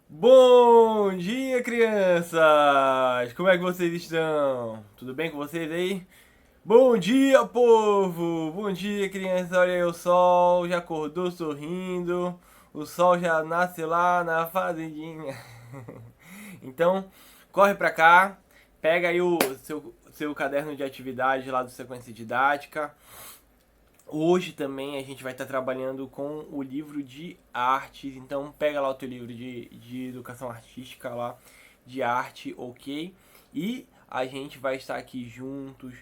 Bom dia, crianças! Como é que vocês estão? Tudo bem com vocês aí? Bom dia, povo! Bom dia, crianças! Olha aí o sol, já acordou sorrindo. O sol já nasce lá na fazendinha. Então, corre pra cá, pega aí o seu caderno de atividade lá do Sequência Didática. Hoje também a gente vai estar trabalhando com o livro de artes, então pega lá o teu livro de educação artística lá, de arte, ok? E a gente vai estar aqui juntos,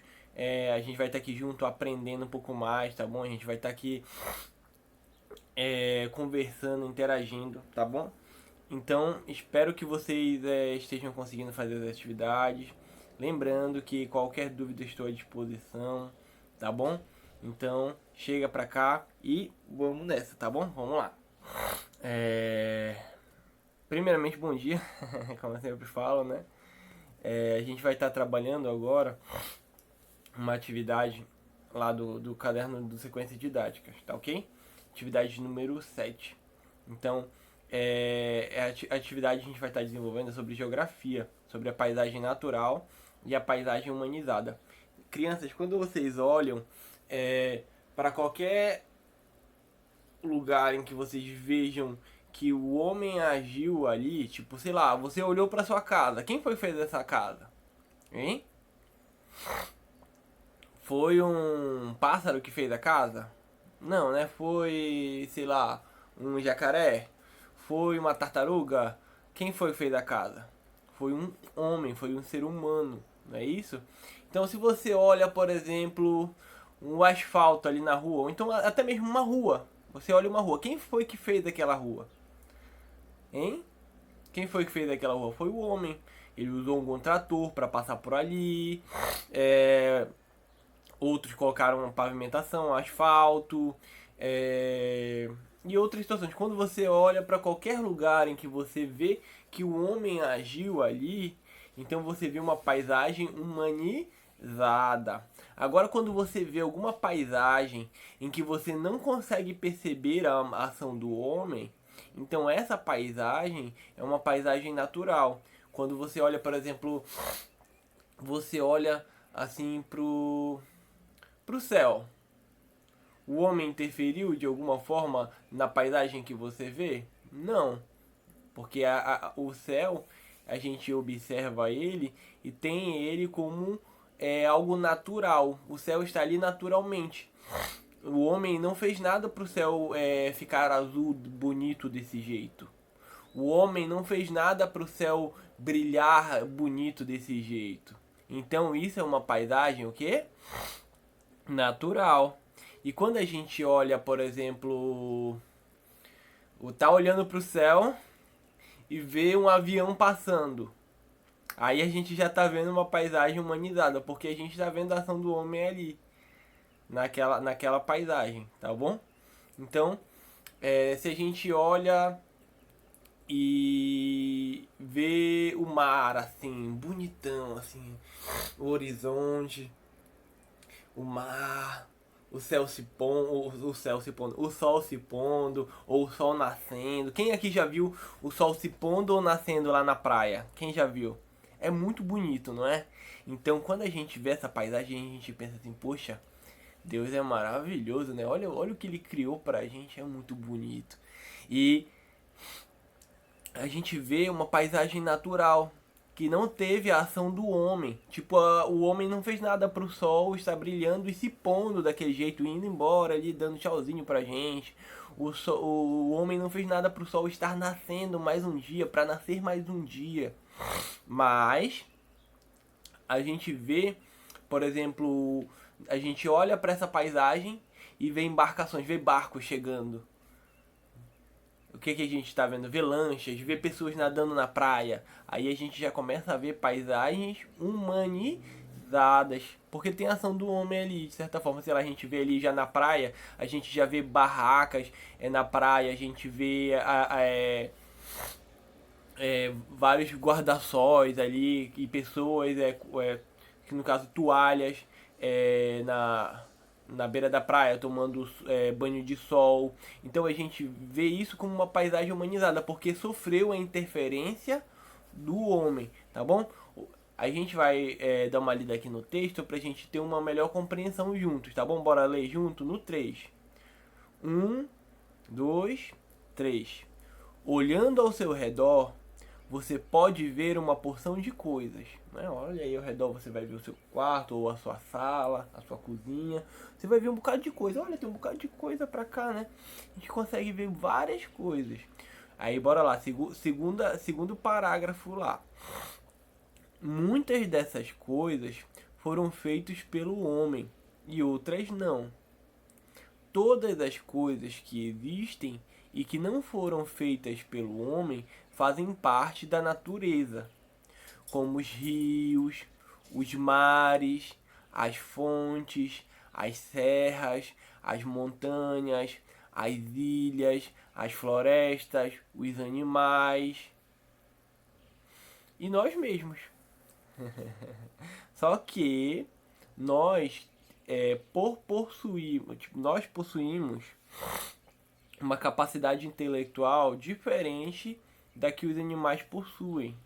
a gente vai estar aqui junto aprendendo um pouco mais, tá bom? A gente vai estar aqui conversando, interagindo, tá bom? Então espero que vocês estejam conseguindo fazer as atividades. Lembrando que qualquer dúvida estou à disposição, tá bom? Então chega pra cá e vamos nessa, tá bom? Vamos lá. É... Primeiramente, bom dia, como eu sempre falo, né? A gente vai estar trabalhando agora uma atividade lá do caderno do Sequências Didáticas, tá ok? Atividade número 7. Então, a atividade que a gente vai estar desenvolvendo é sobre geografia, sobre a paisagem natural e a paisagem humanizada. Crianças, quando vocês olham para qualquer lugar em que vocês vejam que o homem agiu ali, tipo, sei lá, você olhou para sua casa. Quem foi que fez essa casa? Hein? Foi um pássaro que fez a casa? Não, né? Foi, sei lá, um jacaré? Foi uma tartaruga? Quem foi que fez a casa? Foi um homem, foi um ser humano, não é isso? Então, se você olha, por exemplo, um asfalto ali na rua, ou então até mesmo uma rua, você olha uma rua, quem foi que fez aquela rua? Hein? Quem foi que fez aquela rua? Foi o homem. Ele usou um trator para passar por ali. É, outros colocaram uma pavimentação, asfalto, e outras situações. Quando você olha para qualquer lugar em que você vê que o homem agiu ali, então você vê uma paisagem humanizada. Agora, quando você vê alguma paisagem em que você não consegue perceber a ação do homem, então essa paisagem é uma paisagem natural. Quando você olha, por exemplo, você olha assim pro céu. O homem interferiu de alguma forma na paisagem que você vê? Não, porque o céu a gente observa ele e tem ele como algo natural. O céu está ali naturalmente. O homem não fez nada para o céu ficar azul, bonito desse jeito. O homem não fez nada para o céu brilhar bonito desse jeito. Então isso é uma paisagem o quê? Natural. E quando a gente olha, por exemplo, tá olhando para o céu e vê um avião passando, aí a gente já tá vendo uma paisagem humanizada, porque a gente tá vendo a ação do homem ali, naquela paisagem, tá bom? Então, se a gente olha e vê o mar assim, bonitão, assim, o horizonte, o mar, o céu se pondo, o céu se pondo, o sol se pondo, ou o sol nascendo. Quem aqui já viu o sol se pondo ou nascendo lá na praia? Quem já viu? É muito bonito, não é? Então, quando a gente vê essa paisagem, a gente pensa assim, poxa, Deus é maravilhoso, né? Olha o que ele criou pra gente, é muito bonito. E a gente vê uma paisagem natural que não teve a ação do homem. Tipo, o homem não fez nada pro sol estar brilhando e se pondo daquele jeito, indo embora ali, dando tchauzinho pra gente. O homem não fez nada pro sol estar nascendo mais um dia, para nascer mais um dia. Mas a gente vê, por exemplo, a gente olha para essa paisagem e vê embarcações, vê barcos chegando. O que a gente está vendo? Vê lanchas, vê pessoas nadando na praia. Aí a gente já começa a ver paisagens humanizadas. Porque tem a ação do homem ali, de certa forma. Sei lá, a gente vê ali já na praia, a gente já vê barracas na praia, a gente vê vários guarda-sóis ali e pessoas, que no caso toalhas, na, na beira da praia tomando banho de sol. Então a gente vê isso como uma paisagem humanizada, porque sofreu a interferência do homem, tá bom? A gente vai dar uma lida aqui no texto pra gente ter uma melhor compreensão juntos, tá bom? Bora ler junto no 3. 1, 2, 3. Olhando ao seu redor, você pode ver uma porção de coisas, né? Olha aí ao redor, você vai ver o seu quarto, ou a sua sala, a sua cozinha. Você vai ver um bocado de coisa. Olha, tem um bocado de coisa pra cá, né? A gente consegue ver várias coisas. Aí bora lá, segundo parágrafo lá. Muitas dessas coisas foram feitas pelo homem e outras não. Todas as coisas que existem e que não foram feitas pelo homem fazem parte da natureza, como os rios, os mares, as fontes, as serras, as montanhas, as ilhas, as florestas, os animais e nós mesmos. Só que nós, nós possuímos uma capacidade intelectual diferente da que os animais possuem.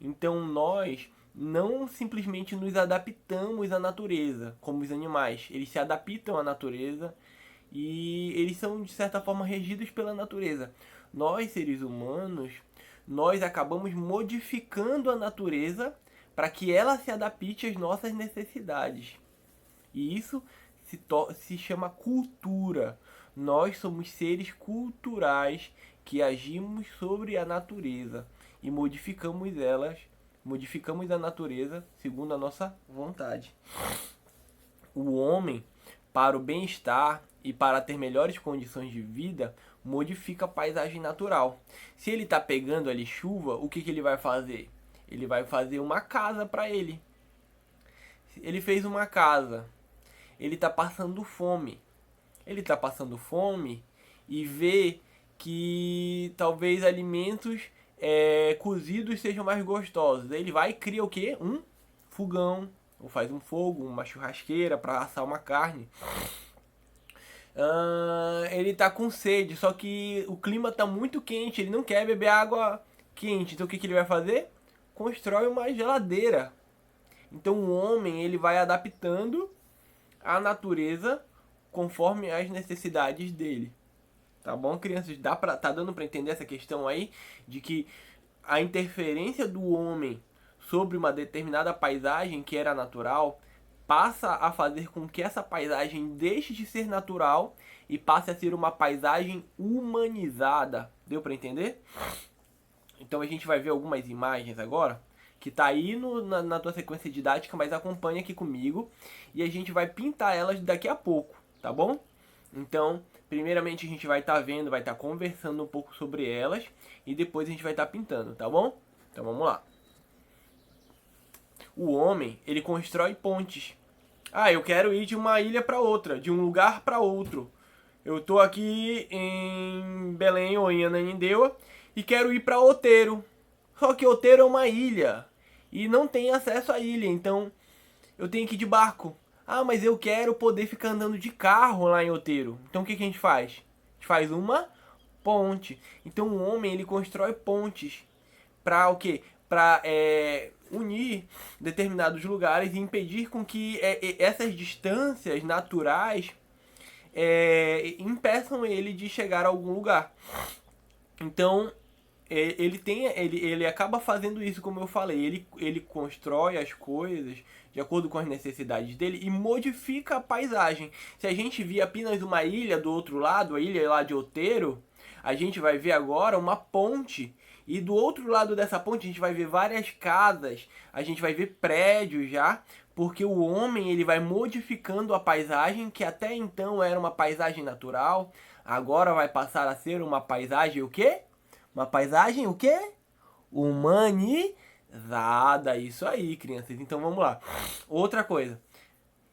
Então nós não simplesmente nos adaptamos à natureza, como os animais. Eles se adaptam à natureza e eles são, de certa forma, regidos pela natureza. Nós, seres humanos, nós acabamos modificando a natureza para que ela se adapte às nossas necessidades. E isso se chama cultura. Nós somos seres culturais que agimos sobre a natureza e modificamos a natureza segundo a nossa vontade. O homem, para o bem-estar e para ter melhores condições de vida, modifica a paisagem natural. Se ele está pegando ali chuva, o que ele vai fazer? Ele vai fazer uma casa para ele. Ele fez uma casa. Ele está passando fome. Ele está passando fome e vê que talvez alimentos cozidos sejam mais gostosos. Ele vai e cria o quê? Um fogão, ou faz um fogo, uma churrasqueira para assar uma carne. Ele tá com sede, só que o clima tá muito quente, ele não quer beber água quente. Então o que ele vai fazer? Constrói uma geladeira. Então o homem ele vai adaptando a natureza conforme as necessidades dele. Tá bom, crianças? Tá dando para entender essa questão aí de que a interferência do homem sobre uma determinada paisagem que era natural passa a fazer com que essa paisagem deixe de ser natural e passe a ser uma paisagem humanizada. Deu para entender? Então a gente vai ver algumas imagens agora que tá aí na tua sequência didática, mas acompanha aqui comigo e a gente vai pintar elas daqui a pouco, tá bom? Então, primeiramente a gente vai estar vendo, vai estar conversando um pouco sobre elas e depois a gente vai estar pintando, tá bom? Então vamos lá. O homem, ele constrói pontes. Eu quero ir de uma ilha para outra, de um lugar para outro. Eu tô aqui em Belém ou em Ananindeua e quero ir para Outeiro. Só que Outeiro é uma ilha e não tem acesso à ilha, então eu tenho que ir de barco. Mas eu quero poder ficar andando de carro lá em Outeiro. Então o que a gente faz? A gente faz uma ponte. Então o homem ele constrói pontes para o quê? Para unir determinados lugares e impedir com que essas distâncias naturais impeçam ele de chegar a algum lugar. Então ele acaba fazendo isso, como eu falei. Ele constrói as coisas de acordo com as necessidades dele e modifica a paisagem. Se a gente via apenas uma ilha do outro lado, a ilha lá de Outeiro, a gente vai ver agora uma ponte. E do outro lado dessa ponte a gente vai ver várias casas, a gente vai ver prédios já, porque o homem ele vai modificando a paisagem, que até então era uma paisagem natural, agora vai passar a ser uma paisagem o quê? Uma paisagem o quê? Humanizada. Isso aí, crianças. Então vamos lá. Outra coisa.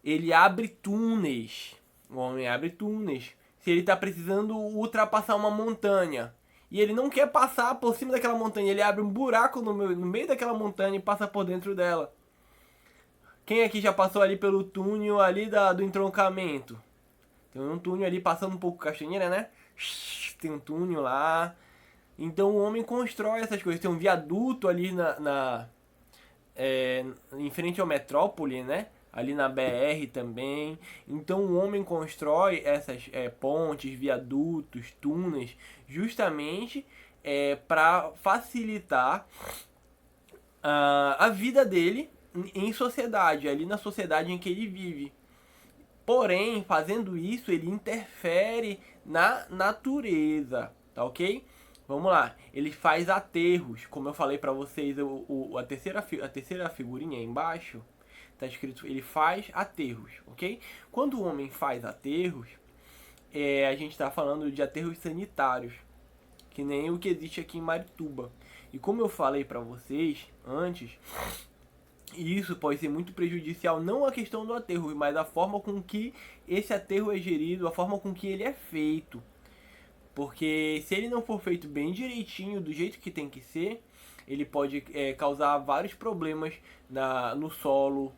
Ele abre túneis. O homem abre túneis. Se ele está precisando ultrapassar uma montanha e ele não quer passar por cima daquela montanha, ele abre um buraco no meio daquela montanha e passa por dentro dela. Quem aqui já passou ali pelo túnel ali do entroncamento? Tem um túnel ali passando um pouco Castanheira, né? Tem um túnel lá. Então o homem constrói essas coisas. Tem um viaduto ali em frente ao Metrópole, né? Ali na BR também. Então o homem constrói essas pontes, viadutos, túneis, justamente para facilitar a vida dele em sociedade, ali na sociedade em que ele vive. Porém, fazendo isso, ele interfere na natureza, tá ok? Vamos lá, ele faz aterros, como eu falei pra vocês, a terceira figurinha aí embaixo, tá escrito, ele faz aterros, ok? Quando o homem faz aterros, a gente tá falando de aterros sanitários, que nem o que existe aqui em Marituba. E como eu falei pra vocês antes, isso pode ser muito prejudicial, não a questão do aterro, mas a forma com que esse aterro é gerido, a forma com que ele é feito. Porque se ele não for feito bem direitinho, do jeito que tem que ser, ele pode causar vários problemas no solo,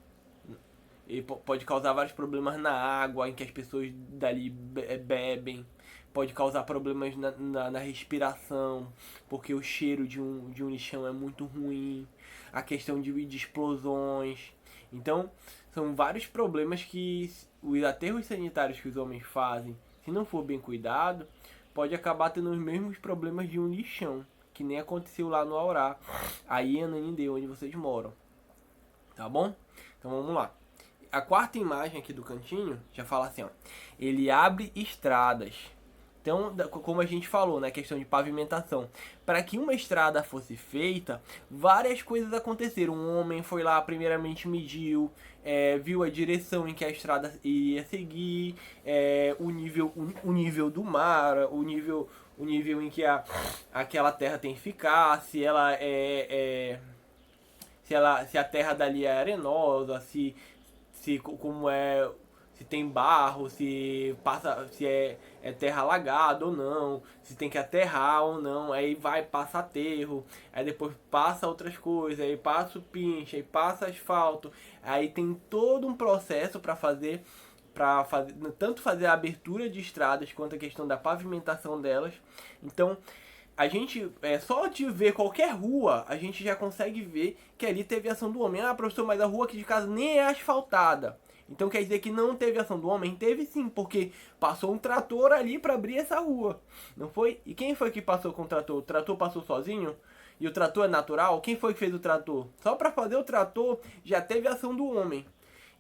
ele pode causar vários problemas na água em que as pessoas dali bebem, pode causar problemas na respiração, porque o cheiro de um lixão é muito ruim, a questão de explosões. Então, são vários problemas que os aterros sanitários que os homens fazem, se não for bem cuidado, pode acabar tendo os mesmos problemas de um lixão, que nem aconteceu lá no Aurá, aí em Ananindeua, onde vocês moram. Tá bom? Então vamos lá. A quarta imagem aqui do cantinho já fala assim, ó. Ele abre estradas. Então, como a gente falou, na questão de pavimentação, para que uma estrada fosse feita, várias coisas aconteceram. Um homem foi lá, primeiramente mediu, viu a direção em que a estrada iria seguir, o nível do mar, o nível em que aquela terra tem que ficar, se a terra dali é arenosa, se como se tem barro, se é terra alagada ou não, se tem que aterrar ou não, aí passa aterro, aí depois passa outras coisas, aí passa o pinche, aí passa asfalto, aí tem todo um processo para fazer tanto fazer a abertura de estradas quanto a questão da pavimentação delas. Então a gente, só de ver qualquer rua, a gente já consegue ver que ali teve ação do homem. Ah, professor, mas a rua aqui de casa nem é asfaltada. Então quer dizer que não teve ação do homem? Teve sim, porque passou um trator ali para abrir essa rua. Não foi? E quem foi que passou com o trator? O trator passou sozinho? E o trator é natural? Quem foi que fez o trator? Só para fazer o trator já teve ação do homem.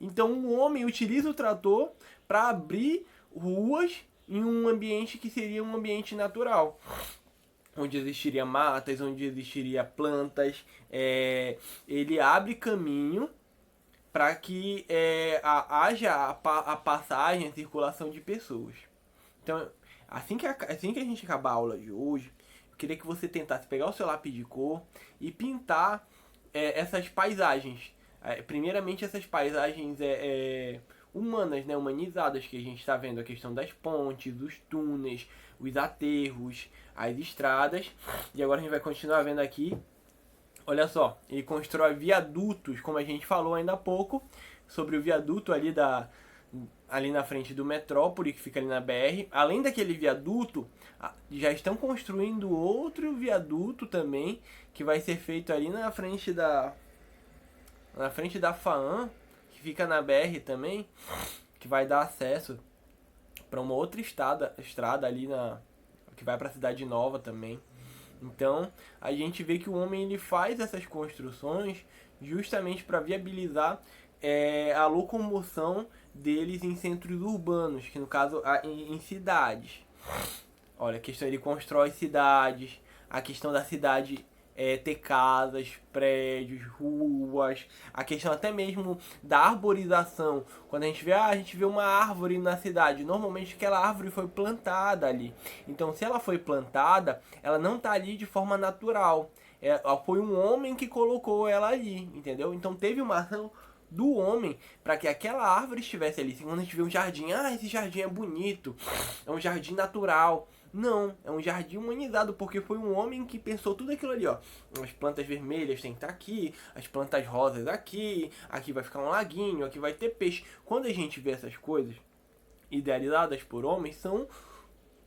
Então o homem utiliza o trator para abrir ruas em um ambiente que seria um ambiente natural, onde existiria matas, onde existiria plantas. Ele abre caminho para que haja a passagem, a circulação de pessoas. Então, assim que a gente acabar a aula de hoje, eu queria que você tentasse pegar o seu lápis de cor e pintar essas paisagens. Primeiramente, essas paisagens humanas, né, humanizadas, que a gente está vendo, a questão das pontes, os túneis, os aterros, as estradas. E agora a gente vai continuar vendo aqui. Olha só, ele constrói viadutos, como a gente falou ainda há pouco, sobre o viaduto ali na frente do Metrópole, que fica ali na BR. Além daquele viaduto, já estão construindo outro viaduto também, que vai ser feito ali na frente da FAAM, que fica na BR também, que vai dar acesso para uma outra estrada ali que vai para a Cidade Nova também. Então, a gente vê que o homem ele faz essas construções justamente para viabilizar a locomoção deles em centros urbanos, que no caso em cidades. Olha, a questão, ele constrói cidades, a questão da cidade ter casas, prédios, ruas, a questão até mesmo da arborização. Quando a gente vê uma árvore na cidade, normalmente aquela árvore foi plantada ali. Então, se ela foi plantada, ela não está ali de forma natural. Foi um homem que colocou ela ali, entendeu? Então, teve uma ação do homem para que aquela árvore estivesse ali. Quando a gente vê um jardim, esse jardim é bonito, é um jardim natural. Não, é um jardim humanizado, porque foi um homem que pensou tudo aquilo ali, ó. As plantas vermelhas tem que estar aqui, as plantas rosas aqui, aqui vai ficar um laguinho, aqui vai ter peixe. Quando a gente vê essas coisas idealizadas por homens, são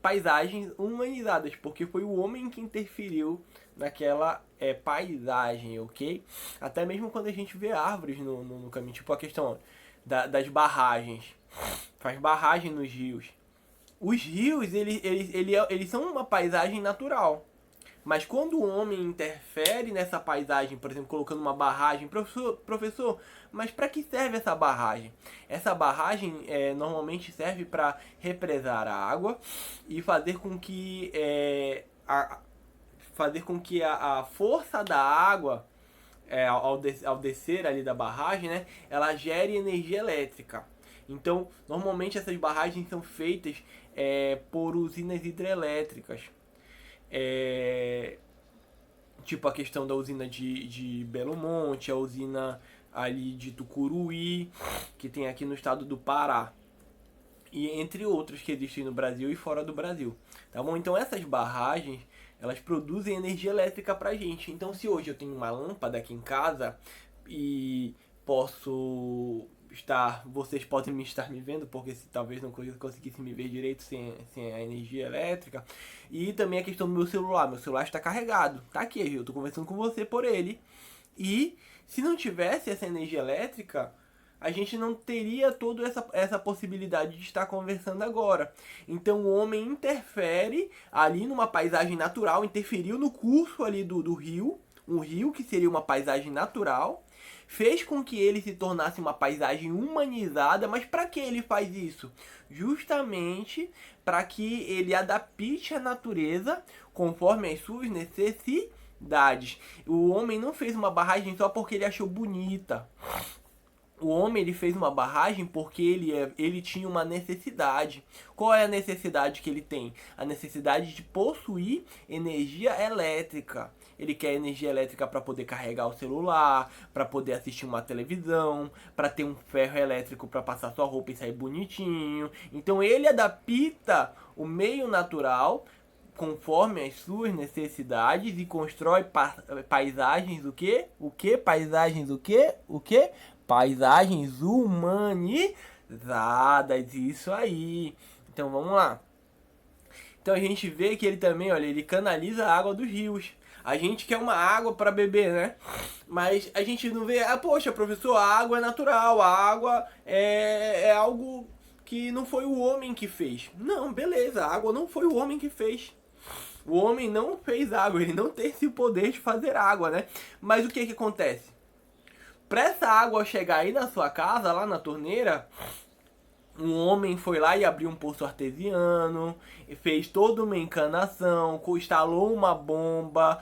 paisagens humanizadas, porque foi o homem que interferiu naquela paisagem, ok? Até mesmo quando a gente vê árvores no caminho, tipo a questão das barragens, faz barragem nos rios. Os rios, eles são uma paisagem natural. Mas quando o homem interfere nessa paisagem, por exemplo, colocando uma barragem, professor, mas para que serve essa barragem? Essa barragem normalmente serve para represar a água e fazer com que a força da água ao descer ali da barragem, né, ela gere energia elétrica. Então, normalmente essas barragens são feitas por usinas hidrelétricas. Tipo a questão da usina de Belo Monte, a usina ali de Tucuruí, que tem aqui no estado do Pará. E entre outras que existem no Brasil e fora do Brasil. Tá bom? Então essas barragens, elas produzem energia elétrica pra gente. Então se hoje eu tenho uma lâmpada aqui em casa e vocês podem estar me vendo, porque talvez não conseguisse me ver direito sem a energia elétrica. E também a questão do meu celular está carregado, tá aqui, eu tô conversando com você por ele. E se não tivesse essa energia elétrica, a gente não teria toda essa possibilidade de estar conversando agora. Então o homem interfere ali numa paisagem natural, interferiu no curso ali do rio, um rio que seria uma paisagem natural, fez com que ele se tornasse uma paisagem humanizada, mas para que ele faz isso? Justamente para que ele adapte a natureza conforme as suas necessidades. O homem não fez uma barragem só porque ele achou bonita. O homem ele fez uma barragem porque ele tinha uma necessidade. Qual é a necessidade que ele tem? A necessidade de possuir energia elétrica. Ele quer energia elétrica para poder carregar o celular, para poder assistir uma televisão, para ter um ferro elétrico para passar sua roupa e sair bonitinho. Então ele adapta o meio natural conforme as suas necessidades e constrói paisagens o quê? O quê? Paisagens o quê? O quê? Paisagens humanizadas, isso aí. Então vamos lá. Então a gente vê que ele também, olha, ele canaliza a água dos rios. A gente quer uma água para beber, né? Mas a gente não vê, poxa, professor, a água é natural, a água é algo que não foi o homem que fez. Não, beleza, a água não foi o homem que fez. O homem não fez água, ele não tem esse poder de fazer água, né? Mas o que acontece? Para essa água chegar aí na sua casa, lá na torneira, um homem foi lá e abriu um poço artesiano, fez toda uma encanação, instalou uma bomba,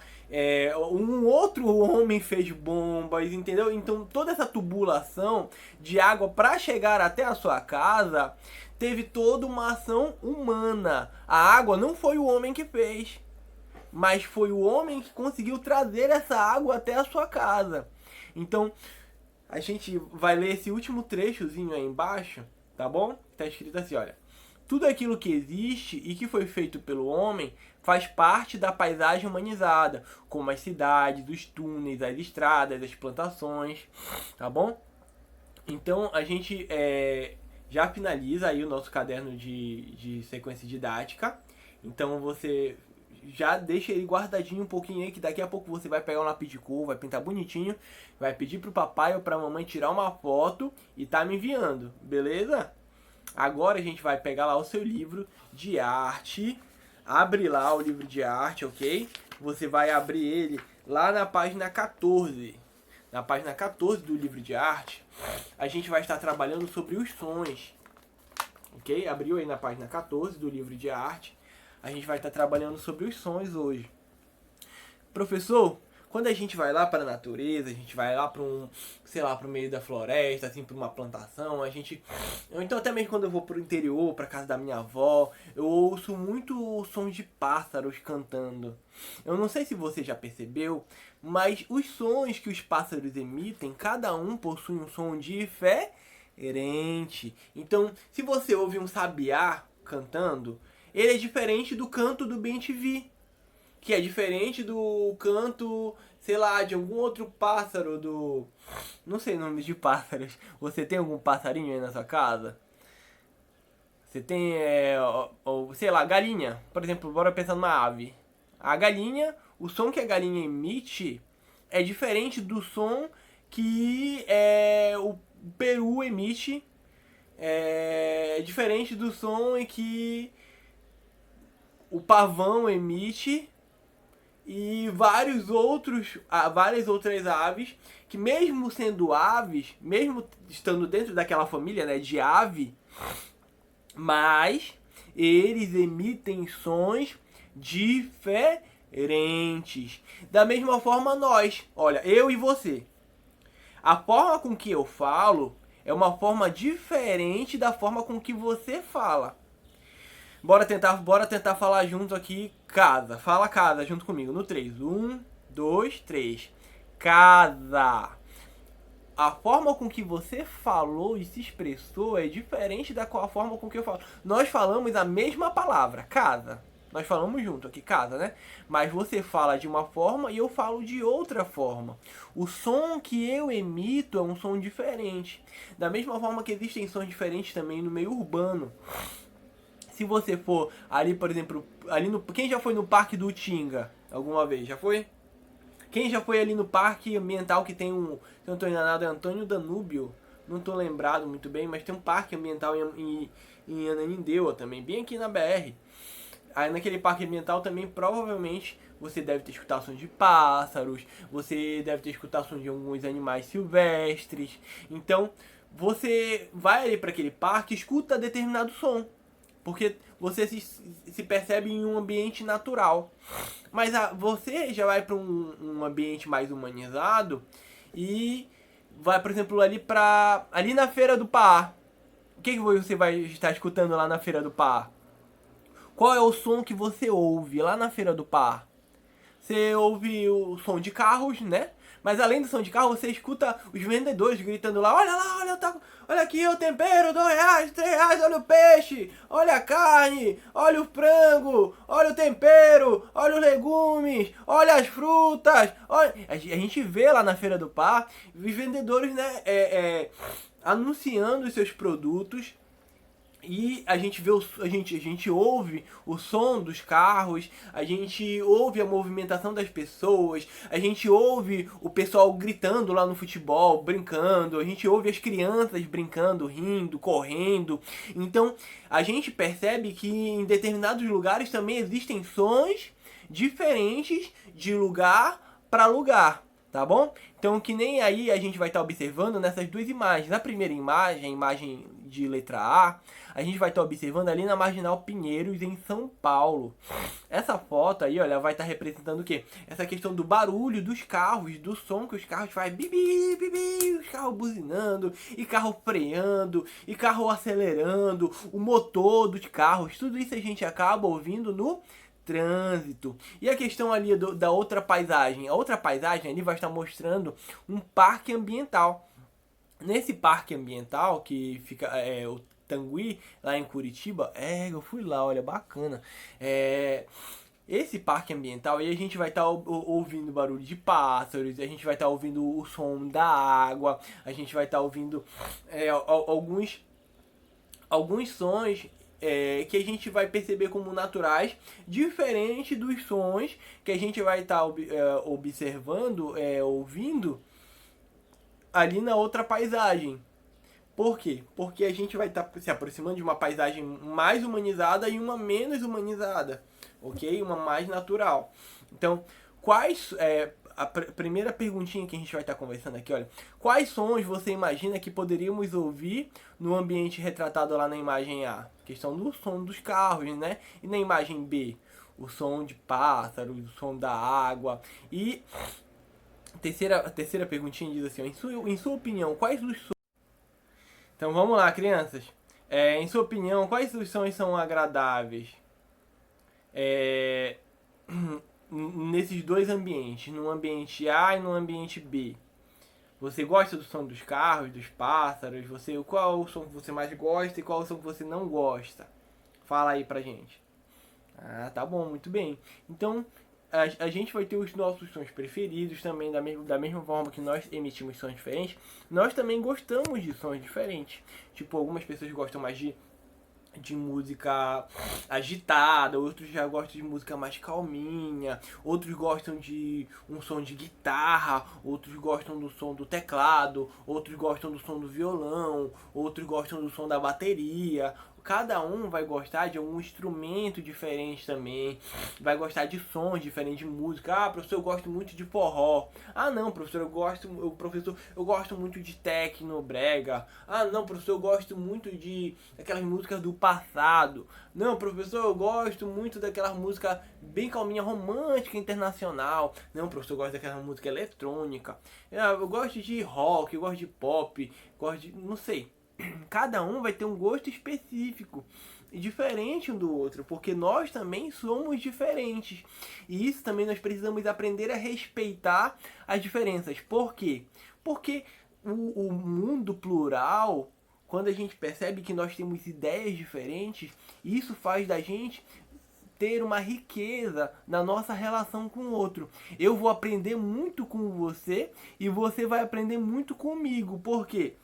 um outro homem fez bombas, entendeu? Então toda essa tubulação de água para chegar até a sua casa teve toda uma ação humana. A água não foi o homem que fez, mas foi o homem que conseguiu trazer essa água até a sua casa. Então a gente vai ler esse último trechozinho aí embaixo, tá bom? Tá escrito assim, olha. Tudo aquilo que existe e que foi feito pelo homem faz parte da paisagem humanizada, como as cidades, os túneis, as estradas, as plantações, tá bom? Então a gente já finaliza aí o nosso caderno de sequência didática. Então você já deixa ele guardadinho um pouquinho aí, que daqui a pouco você vai pegar um lápis de cor, vai pintar bonitinho, vai pedir pro papai ou pra mamãe tirar uma foto e tá me enviando, beleza? Agora a gente vai pegar lá o seu livro de arte, abre lá o livro de arte, ok? Você vai abrir ele lá na página 14. Na página 14 do livro de arte, a gente vai estar trabalhando sobre os sons, ok? Abriu aí na página 14 do livro de arte. A gente vai estar trabalhando sobre os sons hoje. Professor, quando a gente vai lá para a natureza, a gente vai lá para para o meio da floresta, assim, para uma plantação, ou então até mesmo quando eu vou para o interior, para casa da minha avó, eu ouço muito sons de pássaros cantando. Eu não sei se você já percebeu, mas os sons que os pássaros emitem, cada um possui um som diferente. Então, se você ouve um sabiá cantando, ele é diferente do canto do bem-te-vi, que é diferente do canto, sei lá, de algum outro pássaro do... Não sei nomes de pássaros. Você tem algum passarinho aí na sua casa? Você tem, sei lá, galinha. Por exemplo, bora pensar numa ave. A galinha, o som que a galinha emite é diferente do som que o peru emite. É diferente do som em que o pavão emite e várias outras aves que mesmo sendo aves, mesmo estando dentro daquela família, né, de ave, mas eles emitem sons diferentes. Da mesma forma nós, olha, eu e você. A forma com que eu falo é uma forma diferente da forma com que você fala. Bora tentar falar junto aqui, casa. Fala casa junto comigo no 3. 1, 2, 3. Casa. A forma com que você falou e se expressou é diferente da forma com que eu falo. Nós falamos a mesma palavra, casa. Nós falamos junto aqui, casa, né? Mas você fala de uma forma e eu falo de outra forma. O som que eu emito é um som diferente. Da mesma forma que existem sons diferentes também no meio urbano. Se você for ali, por exemplo, quem já foi no Parque do Utinga alguma vez? Já foi? Quem já foi ali no parque ambiental que tem um, se eu não estou enganado, é Antônio Danúbio, não estou lembrado muito bem, mas tem um parque ambiental em Ananindeua também, bem aqui na BR. Aí naquele parque ambiental também provavelmente você deve ter escutado sons de pássaros, você deve ter escutado sons de alguns animais silvestres. Então você vai ali para aquele parque e escuta determinado som. Porque você se percebe em um ambiente natural. Mas você já vai para um ambiente mais humanizado e vai, por exemplo, ali na Feira do Pará. O que você vai estar escutando lá na Feira do Pará? Qual é o som que você ouve lá na Feira do Pará? Você ouve o som de carros, né? Mas além do som de carro, você escuta os vendedores gritando lá: olha lá, olha aqui o tempero, R$2, R$3, olha o peixe, olha a carne, olha o frango, olha o tempero, olha os legumes, olha as frutas. Olha... A gente vê lá na Feira do Pará os vendedores, né, anunciando os seus produtos. E a gente ouve o som dos carros, a gente ouve a movimentação das pessoas, a gente ouve o pessoal gritando lá no futebol, brincando, a gente ouve as crianças brincando, rindo, correndo. Então a gente percebe que em determinados lugares também existem sons diferentes de lugar para lugar. Tá bom? Então que nem aí a gente vai estar observando nessas duas imagens. A primeira imagem, a imagem de letra a gente vai estar observando ali na Marginal Pinheiros, em São Paulo. Essa foto aí, olha, vai estar representando o quê? Essa questão do barulho dos carros, do som que os carros fazem, bibi, bibi, os carros buzinando, e carro freando, e carro acelerando, o motor dos carros, tudo isso a gente acaba ouvindo no trânsito. E a questão ali da outra paisagem, a outra paisagem ali vai estar mostrando um parque ambiental. Nesse parque ambiental que fica o Tangui, lá em Curitiba, eu fui lá, olha, bacana. Esse parque ambiental, aí a gente vai estar ouvindo barulho de pássaros, a gente vai estar ouvindo o som da água, a gente vai estar ouvindo alguns sons que a gente vai perceber como naturais, diferente dos sons que a gente vai estar observando, ouvindo ali na outra paisagem. Por quê? Porque a gente vai estar se aproximando de uma paisagem mais humanizada e uma menos humanizada, ok? Uma mais natural. Então, a primeira perguntinha que a gente vai estar conversando aqui, olha. Quais sons você imagina que poderíamos ouvir no ambiente retratado lá na imagem A? Questão do som dos carros, né? E na imagem B? O som de pássaros, o som da água. E a terceira perguntinha diz assim, em sua opinião, quais os sons... Então vamos lá, crianças. Em sua opinião, quais os sons são agradáveis? Nesses dois ambientes, no ambiente A e no ambiente B. Você gosta do som dos carros, dos pássaros? Qual é o som que você mais gosta e qual é o som que você não gosta? Fala aí pra gente. Ah, tá bom, muito bem. Então, a gente vai ter os nossos sons preferidos também, da mesma forma que nós emitimos sons diferentes, nós também gostamos de sons diferentes. Tipo, algumas pessoas gostam mais de música agitada, outros já gostam de música mais calminha, outros gostam de um som de guitarra, outros gostam do som do teclado, outros gostam do som do violão, outros gostam do som da bateria. Cada um vai gostar de um instrumento diferente também, vai gostar de sons diferentes de música. Ah, professor, eu gosto muito de forró. Ah, não, professor, eu gosto muito de techno, brega. Ah, não, professor, eu gosto muito de aquelas músicas do passado. Não, professor, eu gosto muito daquelas músicas bem calminha, romântica, internacional. Não, professor, eu gosto daquela música eletrônica. Eu gosto de rock, eu gosto de pop, gosto de, não sei. Cada um vai ter um gosto específico e diferente um do outro, porque nós também somos diferentes. E isso também nós precisamos aprender a respeitar as diferenças. Por quê? Porque o mundo plural, quando a gente percebe que nós temos ideias diferentes, isso faz da gente ter uma riqueza na nossa relação com o outro. Eu vou aprender muito com você e você vai aprender muito comigo. Por quê?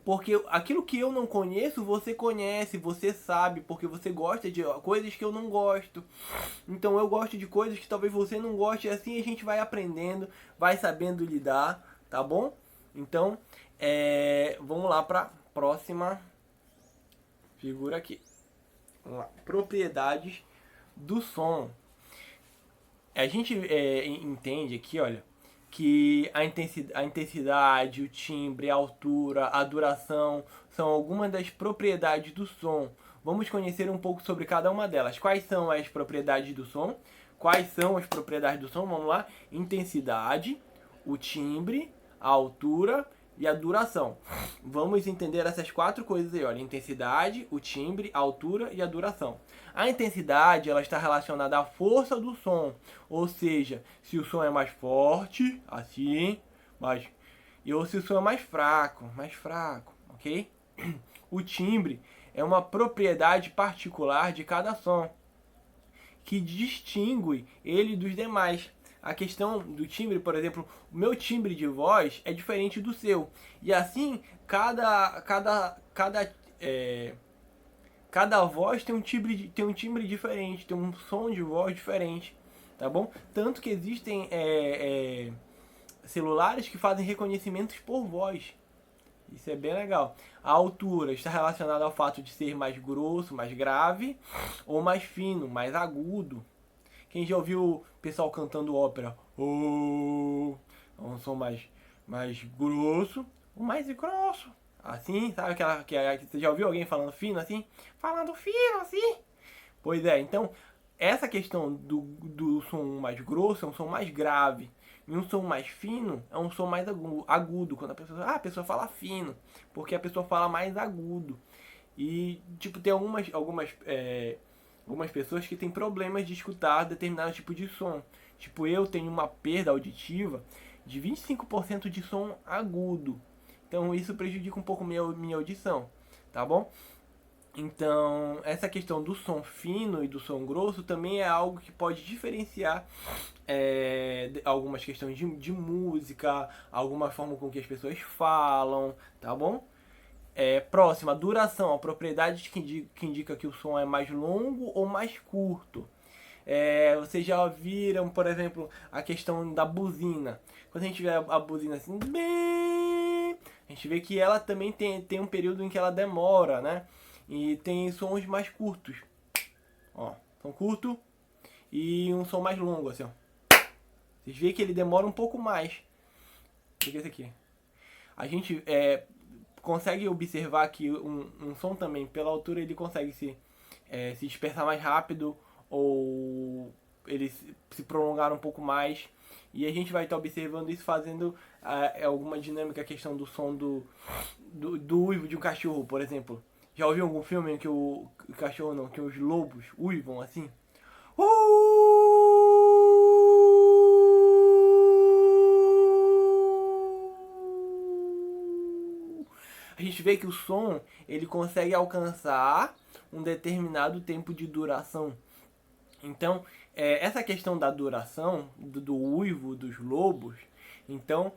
Porque aquilo que eu não conheço, você conhece, você sabe, porque você gosta de coisas que eu não gosto. Então eu gosto de coisas que talvez você não goste, e assim a gente vai aprendendo, vai sabendo lidar, tá bom? Então, vamos lá para próxima figura aqui. Vamos lá. Propriedades do som. A gente entende aqui, olha, que a intensidade, o timbre, a altura, a duração são algumas das propriedades do som. Vamos conhecer um pouco sobre cada uma delas. Quais são as propriedades do som? Quais são as propriedades do som? Vamos lá. Intensidade, o timbre, a altura e a duração. Vamos entender essas quatro coisas aí, olha, intensidade, o timbre, a altura e a duração. A intensidade, ela está relacionada à força do som, ou seja, se o som é mais forte, assim, ou se o som é mais fraco, ok? O timbre é uma propriedade particular de cada som, que distingue ele dos demais. A questão do timbre, por exemplo, o meu timbre de voz é diferente do seu. E assim, cada voz tem um timbre diferente, tem um som de voz diferente, tá bom? Tanto que existem celulares que fazem reconhecimentos por voz. Isso é bem legal. A altura está relacionada ao fato de ser mais grosso, mais grave, ou mais fino, mais agudo. Quem já ouviu o pessoal cantando ópera? Oh, é um som mais grosso, ou mais grosso. Assim, sabe você já ouviu alguém falando fino assim? Falando fino assim? Pois é, então essa questão do som mais grosso é um som mais grave. E um som mais fino é um som mais agudo. Quando a pessoa fala fino, porque a pessoa fala mais agudo. E, tipo, tem algumas pessoas que têm problemas de escutar determinado tipo de som. Tipo, eu tenho uma perda auditiva de 25% de som agudo. Então, isso prejudica um pouco minha audição, tá bom? Então, essa questão do som fino e do som grosso também é algo que pode diferenciar algumas questões de música, alguma forma com que as pessoas falam, tá bom? Próxima, duração, a propriedade que indica que o som é mais longo ou mais curto. Vocês já ouviram, por exemplo, a questão da buzina. Quando a gente vê a buzina assim, bem, a gente vê que ela também tem um período em que ela demora, né? E tem sons mais curtos. Ó, som curto e um som mais longo, assim, ó. Vocês veem que ele demora um pouco mais do que esse aqui. A gente consegue observar que um som também, pela altura, ele consegue se dispersar mais rápido ou ele se prolongar um pouco mais. E a gente vai estar observando isso fazendo alguma dinâmica, a questão do som do uivo de um cachorro, por exemplo. Já ouviu algum filme em que o cachorro não, que os lobos uivam assim? A gente vê que o som ele consegue alcançar um determinado tempo de duração. Então, essa questão da duração, do uivo dos lobos, então,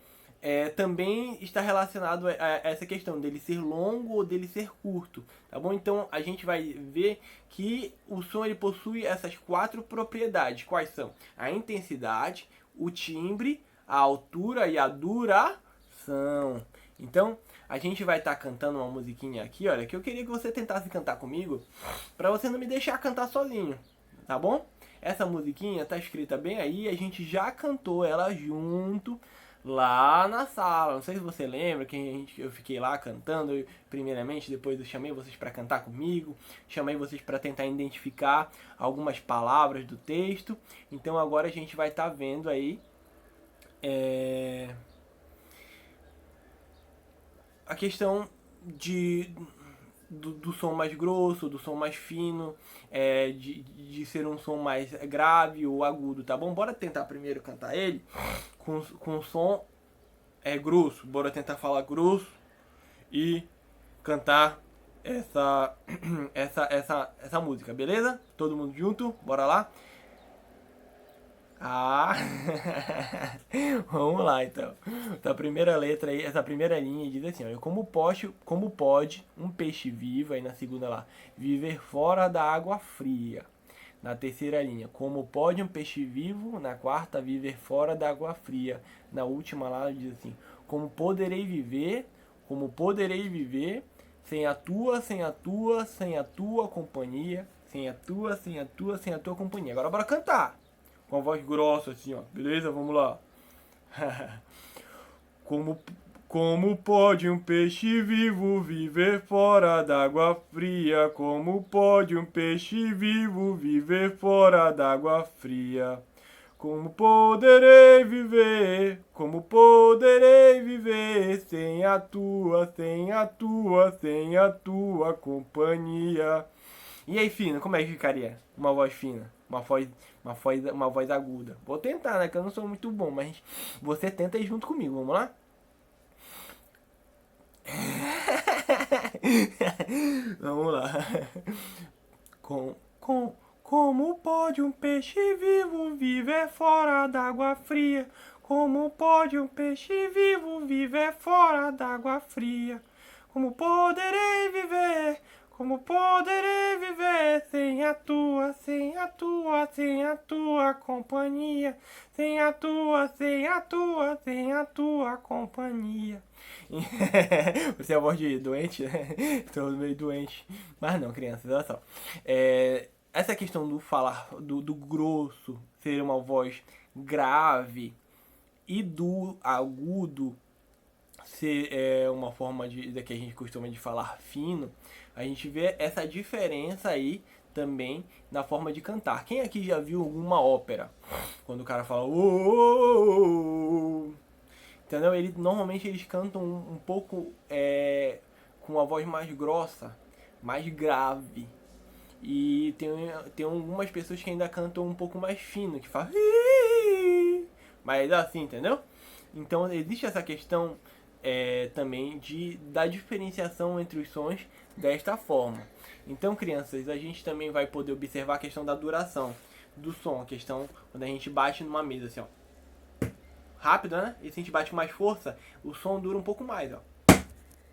também está relacionado a essa questão dele ser longo ou dele ser curto, tá bom? Então, a gente vai ver que o som ele possui essas 4 propriedades. Quais são? A intensidade, o timbre, a altura e a duração. Então, a gente vai estar cantando uma musiquinha aqui, olha, que eu queria que você tentasse cantar comigo, para você não me deixar cantar sozinho, tá bom? Essa musiquinha tá escrita bem aí, a gente já cantou ela junto lá na sala. Não sei se você lembra que eu fiquei lá cantando primeiramente, depois eu chamei vocês para cantar comigo, chamei vocês para tentar identificar algumas palavras do texto. Então agora a gente vai estar vendo aí a questão do som mais grosso, do som mais fino, de ser um som mais grave ou agudo, tá bom? Bora tentar primeiro cantar ele com som grosso. Bora tentar falar grosso e cantar essa música, beleza? Todo mundo junto? Bora lá? Ah, vamos lá então. Então, a primeira letra aí, essa primeira linha diz assim: olha, como pode um peixe vivo, aí na segunda lá, viver fora da água fria? Na terceira linha, como pode um peixe vivo? Na quarta, viver fora da água fria? Na última lá diz assim: como poderei viver sem a tua companhia, sem a tua companhia. Agora bora cantar com a voz grossa assim, ó. Beleza? Vamos lá. Como pode um peixe vivo viver fora d'água fria? Como pode um peixe vivo viver fora d'água fria? Como poderei viver sem a tua companhia? E aí, fina, como é que ficaria? Uma voz fina, uma voz aguda. Vou tentar, né? Que eu não sou muito bom, mas você tenta aí junto comigo, vamos lá? Vamos lá. Como pode um peixe vivo viver fora d'água fria? Como pode um peixe vivo viver fora d'água fria? Como poderei viver sem a tua companhia? Sem a tua companhia. Você é a voz de doente, né? Tô meio doente. Mas não, crianças, olha só. Essa questão do falar, do grosso ser uma voz grave e do agudo ser uma forma da que a gente costuma de falar fino, a gente vê essa diferença aí também na forma de cantar. Quem aqui já viu alguma ópera? Quando o cara fala entendeu? Normalmente eles cantam um pouco com a voz mais grossa, mais grave. E tem algumas pessoas que ainda cantam um pouco mais fino, que falam mas assim, entendeu? Então existe essa questão também da diferenciação entre os sons desta forma. Então, crianças, a gente também vai poder observar a questão da duração do som, a questão quando a gente bate numa mesa assim, ó. Rápido, né? E se a gente bate com mais força, o som dura um pouco mais, ó.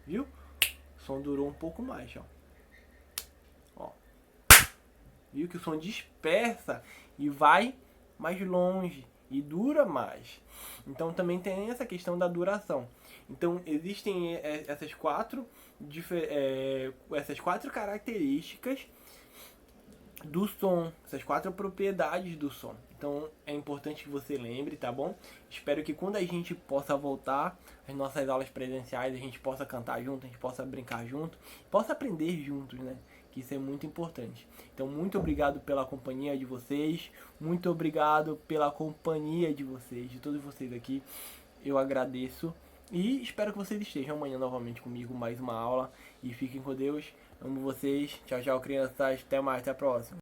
Viu? O som durou um pouco mais, ó. Viu que o som dispersa e vai mais longe e dura mais. Então também tem essa questão da duração. Então existem essas quatro características do som, essas 4 propriedades do som. Então é importante que você lembre, tá bom? Espero que quando a gente possa voltar às nossas aulas presenciais, a gente possa cantar junto, a gente possa brincar junto, possa aprender juntos, né? Que isso é muito importante. Então muito obrigado pela companhia de vocês, muito obrigado pela companhia de vocês, de todos vocês aqui. Eu agradeço e espero que vocês estejam amanhã novamente comigo, mais uma aula. E fiquem com Deus, amo vocês, tchau, tchau, crianças, até mais, até a próxima.